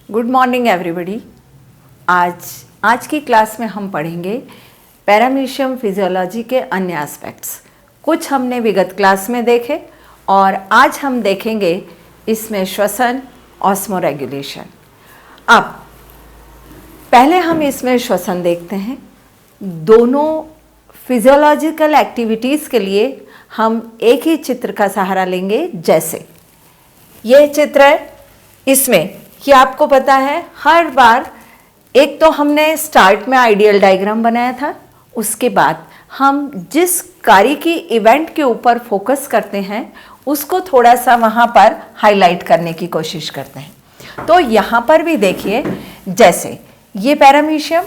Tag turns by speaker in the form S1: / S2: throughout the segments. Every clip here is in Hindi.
S1: Good morning everybody. आज की क्लास में हम पढ़ेंगे पैरामीशियम फिजियोलॉजी के अन्य एस्पेक्ट्स। कुछ हमने विगत क्लास में देखे और आज हम देखेंगे इसमें श्वसन, ऑस्मोरेगुलेशन। अब पहले हम इसमें श्वसन देखते हैं। दोनों फिजियोलॉजिकल एक्टिविटीज़ के लिए हम एक ही चित्र का सहारा लेंगे। जैसे ये चित्र है, इसमें कि आपको पता है हर बार एक तो हमने स्टार्ट में आइडियल डायग्राम बनाया था, उसके बाद हम जिस कार्य की इवेंट के ऊपर फोकस करते हैं उसको थोड़ा सा वहाँ पर हाईलाइट करने की कोशिश करते हैं। तो यहाँ पर भी देखिए, जैसे ये पैरामीशियम,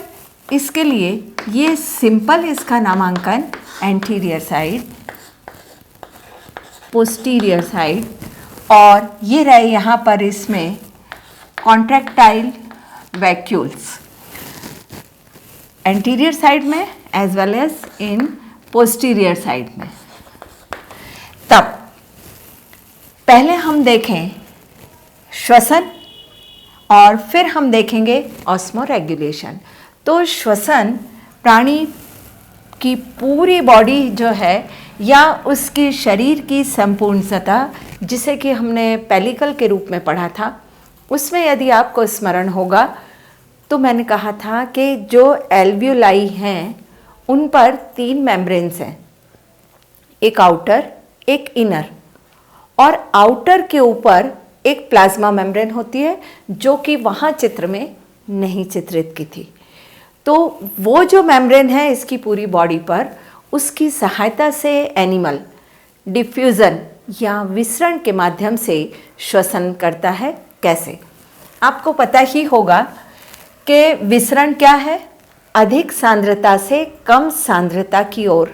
S1: इसके लिए ये सिंपल इसका नामांकन एंटीरियर साइड, पोस्टीरियर साइड, और ये रहे यहाँ पर इसमें कॉन्ट्रैक्टाइल वैक्यूल्स एंटीरियर साइड में as well as in posterior side में। तब पहले हम देखें श्वसन और फिर हम देखेंगे ऑस्मोरेगुलेशन। तो श्वसन प्राणी की पूरी बॉडी जो है या उसकी शरीर की संपूर्ण सतह, जिसे कि हमने पेलिकल के रूप में पढ़ा था, उसमें यदि आपको स्मरण होगा तो मैंने कहा था कि जो एल्वियोलाई हैं उन पर 3 मेम्ब्रेन्स हैं, एक आउटर, एक इनर, और आउटर के ऊपर एक प्लाज्मा मेम्ब्रेन होती है जो कि वहाँ चित्र में नहीं चित्रित की थी। तो वो जो मेम्ब्रेन है इसकी पूरी बॉडी पर, उसकी सहायता से एनिमल डिफ्यूज़न या विसरण के माध्यम से श्वसन करता है। कैसे? आपको पता ही होगा कि विसरण क्या है? अधिक सांद्रता से कम सांद्रता की ओर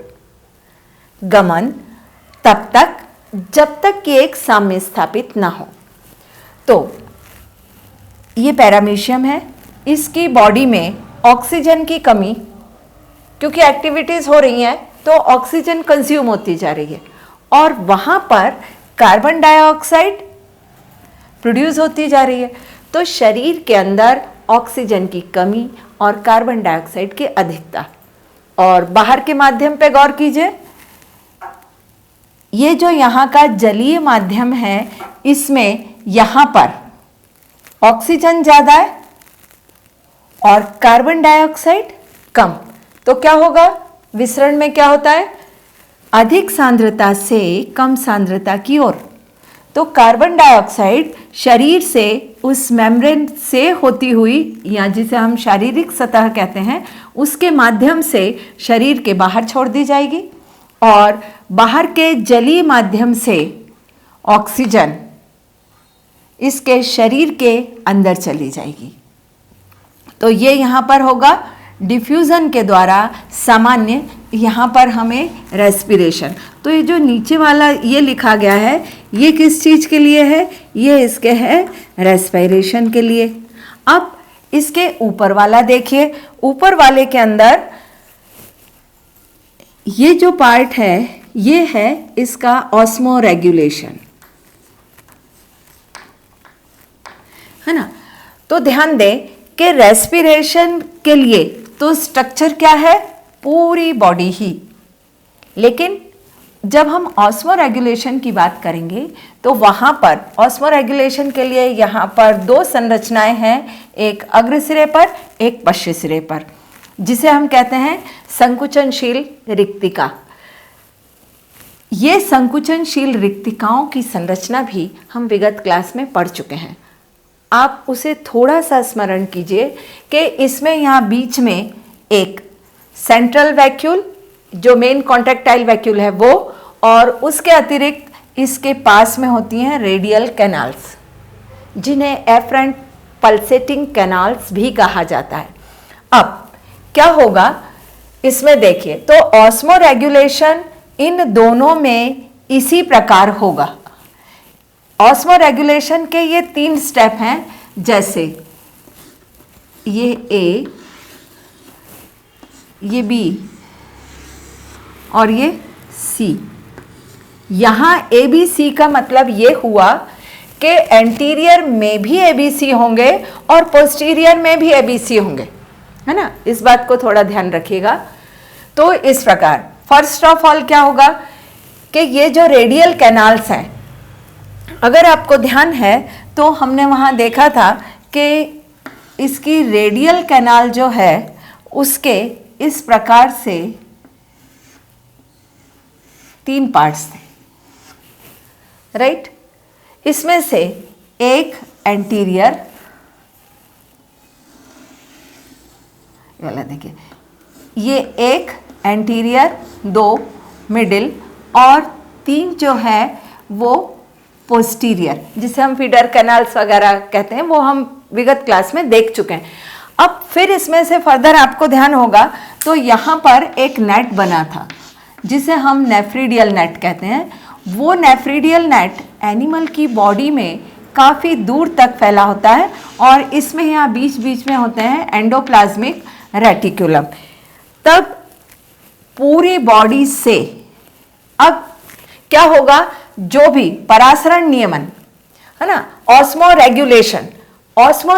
S1: गमन, तब तक जब तक कि एक साम्य स्थापित ना हो। तो ये पैरामीशियम है, इसकी बॉडी में ऑक्सीजन की कमी, क्योंकि एक्टिविटीज़ हो रही हैं तो ऑक्सीजन कंज्यूम होती जा रही है और वहाँ पर कार्बन डाइऑक्साइड प्रोड्यूस होती जा रही है। तो शरीर के अंदर ऑक्सीजन की कमी और कार्बन डाइऑक्साइड की अधिकता। और बाहर के माध्यम पे गौर कीजिए, ये जो यहाँ का जलीय माध्यम है, इसमें यहाँ पर ऑक्सीजन ज़्यादा है और कार्बन डाइऑक्साइड कम। तो क्या होगा? विसरण में क्या होता है? अधिक सांद्रता से कम सांद्रता की ओर। तो कार्बन डाइऑक्साइड शरीर से उस मेम्ब्रेन से होती हुई, या जिसे हम शारीरिक सतह कहते हैं, उसके माध्यम से शरीर के बाहर छोड़ दी जाएगी और बाहर के जलीय माध्यम से ऑक्सीजन इसके शरीर के अंदर चली जाएगी। तो ये यहाँ पर होगा डिफ्यूज़न के द्वारा सामान्य, यहाँ पर हमें रेस्पिरेशन। तो ये जो नीचे वाला ये लिखा गया है, ये किस चीज़ के लिए है? ये इसके है रेस्पिरेशन के लिए। अब इसके ऊपर वाला देखिए, ऊपर वाले के अंदर ये जो पार्ट है ये है इसका ऑस्मोरेगुलेशन, है ना। तो ध्यान दें कि रेस्पिरेशन के लिए तो स्ट्रक्चर क्या है? पूरी बॉडी ही। लेकिन जब हम ऑस्मोरेगुलेशन की बात करेंगे तो वहाँ पर ऑस्मोरेगुलेशन के लिए यहाँ पर 2 संरचनाएं हैं, एक अग्र सिरे पर, एक पश्च सिरे पर, जिसे हम कहते हैं संकुचनशील रिक्तिका। ये संकुचनशील रिक्तिकाओं की संरचना भी हम विगत क्लास में पढ़ चुके हैं। आप उसे थोड़ा सा स्मरण कीजिए कि इसमें यहाँ बीच में एक सेंट्रल वैक्यूल, जो मेन कॉन्ट्रैक्टाइल वैक्यूल है वो, और उसके अतिरिक्त इसके पास में होती हैं रेडियल कैनाल्स, जिन्हें एफरेंट पल्सेटिंग कैनाल्स भी कहा जाता है। अब क्या होगा इसमें देखिए, तो ऑस्मोरेगुलेशन इन दोनों में इसी प्रकार होगा। ऑस्मोरेगुलेशन के ये 3 स्टेप हैं, जैसे ये ए, ये बी और ये सी। यहाँ ए बी सी का मतलब ये हुआ कि एंटीरियर में भी एबीसी होंगे और पोस्टीरियर में भी एबीसी होंगे, है ना। इस बात को थोड़ा ध्यान रखिएगा। तो इस प्रकार फर्स्ट ऑफ ऑल क्या होगा कि ये जो रेडियल कैनाल्स हैं, अगर आपको ध्यान है तो हमने वहाँ देखा था कि इसकी रेडियल कैनाल जो है उसके इस प्रकार से 3 पार्ट्स थे, राइट। इसमें से एक एंटीरियर, वाला देखिए, ये एक एंटीरियर, 2 मिडिल और 3 जो है वो पोस्टीरियर, जिसे हम फीडर कैनाल्स वगैरह कहते हैं, वो हम विगत क्लास में देख चुके हैं। अब फिर इसमें से फर्दर आपको ध्यान होगा तो यहाँ पर एक नेट बना था जिसे हम नेफ्रीडियल नेट कहते हैं। वो नेफ्रीडियल नेट एनिमल की बॉडी में काफ़ी दूर तक फैला होता है और इसमें यहाँ बीच बीच में होते हैं एंडोप्लाज्मिक रेटिकुलम। तब पूरी बॉडी से अब क्या होगा, जो भी परासरण नियमन है ना, ऑस्मो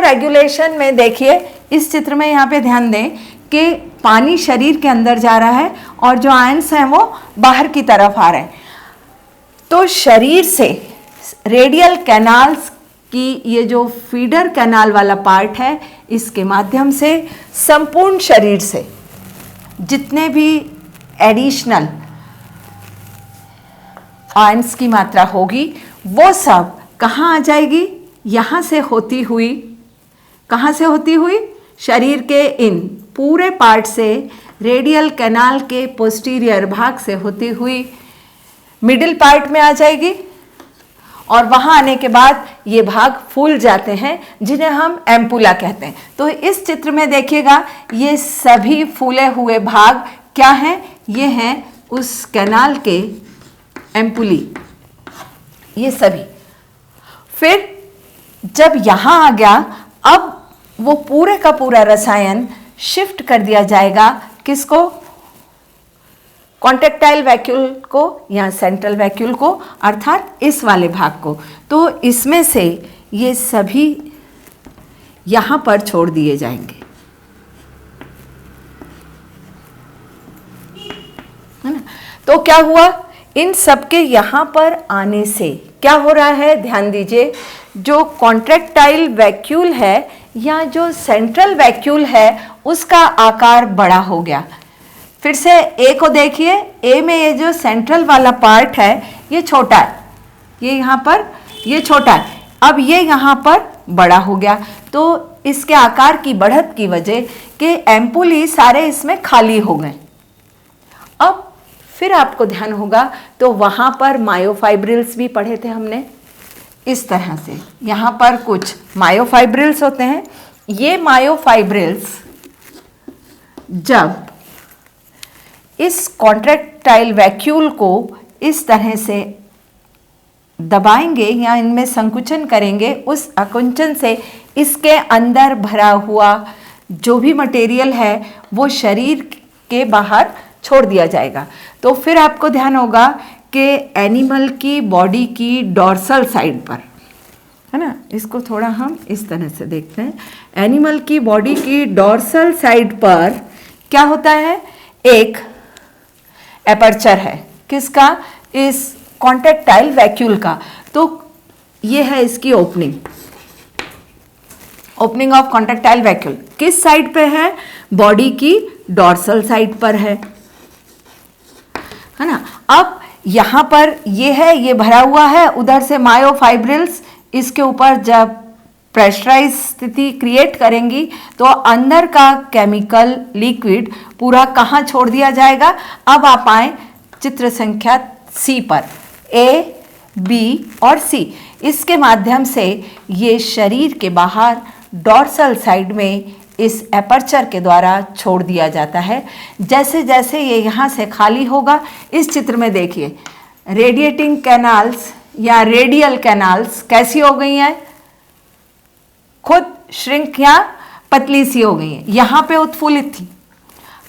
S1: रेगुलेशन में देखिए, इस चित्र में यहाँ पे ध्यान दें कि पानी शरीर के अंदर जा रहा है और जो आयंस हैं वो बाहर की तरफ आ रहे हैं। तो शरीर से रेडियल कैनाल्स की ये जो फीडर कैनाल वाला पार्ट है, इसके माध्यम से संपूर्ण शरीर से जितने भी एडिशनल आयंस की मात्रा होगी वो सब कहाँ आ जाएगी, यहाँ से होती हुई, कहाँ से होती हुई, शरीर के इन पूरे पार्ट से रेडियल कैनाल के पोस्टीरियर भाग से होती हुई मिडिल पार्ट में आ जाएगी और वहाँ आने के बाद ये भाग फूल जाते हैं जिन्हें हम एम्पुला कहते हैं। तो इस चित्र में देखिएगा ये सभी फूले हुए भाग क्या हैं, ये हैं उस कैनाल के एम्पुली, ये सभी। फिर जब यहाँ आ गया, अब वो पूरे का पूरा रसायन शिफ्ट कर दिया जाएगा किसको, कॉन्ट्रैक्टाइल वैक्यूल को या सेंट्रल वैक्यूल को, अर्थात इस वाले भाग को। तो इसमें से ये सभी यहाँ पर छोड़ दिए जाएंगे, है ना। तो क्या हुआ, इन सबके यहाँ पर आने से क्या हो रहा है, ध्यान दीजिए, जो कॉन्ट्रैक्टाइल वैक्यूल है या जो सेंट्रल वैक्यूल है उसका आकार बड़ा हो गया। फिर से ए को देखिए, ए में ये जो सेंट्रल वाला पार्ट है ये छोटा है, ये यहाँ पर ये छोटा है, अब ये यहाँ पर बड़ा हो गया। तो इसके आकार की बढ़त की वजह के एम्पुली सारे इसमें खाली हो गए। अब फिर आपको ध्यान होगा तो वहाँ पर मायोफाइब्रिल्स भी पढ़े थे हमने, इस तरह से यहाँ पर कुछ मायोफाइब्रिल्स होते हैं। ये मायोफाइब्रिल्स जब इस कॉन्ट्रैक्टाइल वैक्यूल को इस तरह से दबाएंगे या इनमें संकुचन करेंगे, उस आकुंचन से इसके अंदर भरा हुआ जो भी मटेरियल है वो शरीर के बाहर छोड़ दिया जाएगा। तो फिर आपको ध्यान होगा कि एनिमल की बॉडी की डॉर्सल साइड पर, है ना, इसको थोड़ा हम इस तरह से देखते हैं। एनिमल की बॉडी की डॉर्सल साइड पर क्या होता है, एक एपर्चर है, किसका, इस कॉन्ट्रैक्टाइल वैक्यूल का। तो ये है इसकी opening, opening of contractile vacuole किस साइड पे है, बॉडी की डॉर्सल साइड पर है ना। अब यहाँ पर ये है, ये भरा हुआ है, उधर से मायोफाइब्रिल्स इसके ऊपर जब प्रेशराइज स्थिति क्रिएट करेंगी तो अंदर का केमिकल लिक्विड पूरा कहाँ छोड़ दिया जाएगा। अब आप आए चित्र संख्या सी पर, ए, बी और सी, इसके माध्यम से ये शरीर के बाहर डॉर्सल साइड में इस एपर्चर के द्वारा छोड़ दिया जाता है। जैसे जैसे ये यहाँ से खाली होगा, इस चित्र में देखिए रेडिएटिंग कैनाल्स या रेडियल कैनाल्स कैसी हो गई हैं, खुद श्रिंक या पतली सी हो गई हैं, यहाँ पे उत्फुल्लित थी।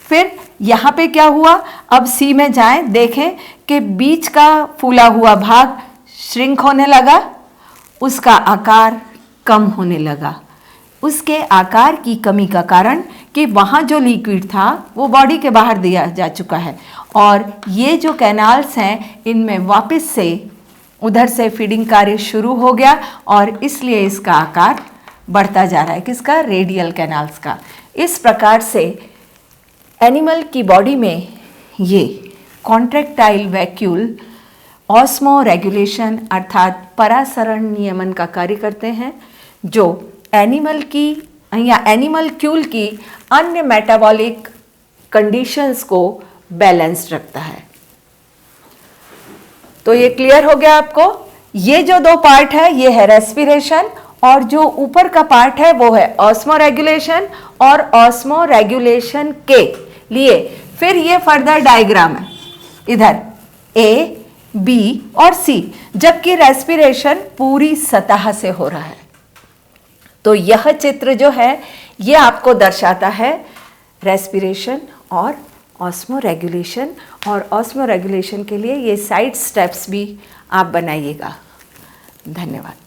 S1: फिर यहाँ पे क्या हुआ, अब सी में जाएं, देखें कि बीच का फूला हुआ भाग श्रिंक होने लगा उसका आकार कम होने लगा। उसके आकार की कमी का कारण कि वहाँ जो लिक्विड था वो बॉडी के बाहर दिया जा चुका है और ये जो कैनाल्स हैं इनमें वापस से उधर से फीडिंग कार्य शुरू हो गया और इसलिए इसका आकार बढ़ता जा रहा है। किसका? रेडियल कैनाल्स का। इस प्रकार से एनिमल की बॉडी में ये कॉन्ट्रैक्टाइल वैक्यूल ऑस्मो रेगुलेशन अर्थात परासरण नियमन का कार्य करते हैं, जो एनिमल की या एनिमलक्यूल की अन्य मेटाबॉलिक कंडीशंस को बैलेंस्ड रखता है। तो ये क्लियर हो गया आपको। ये जो दो पार्ट है ये है रेस्पिरेशन और जो ऊपर का पार्ट है वो है ऑस्मो रेगुलेशन। और ऑस्मो रेगुलेशन के लिए फिर ये फर्दर डायग्राम है, इधर ए, बी और सी, जबकि रेस्पिरेशन पूरी सतह से हो रहा है। तो यह चित्र जो है ये आपको दर्शाता है रेस्पिरेशन और ऑस्मो रेगुलेशन। और ऑस्मो रेगुलेशन के लिए ये साइड स्टेप्स भी आप बनाइएगा। धन्यवाद।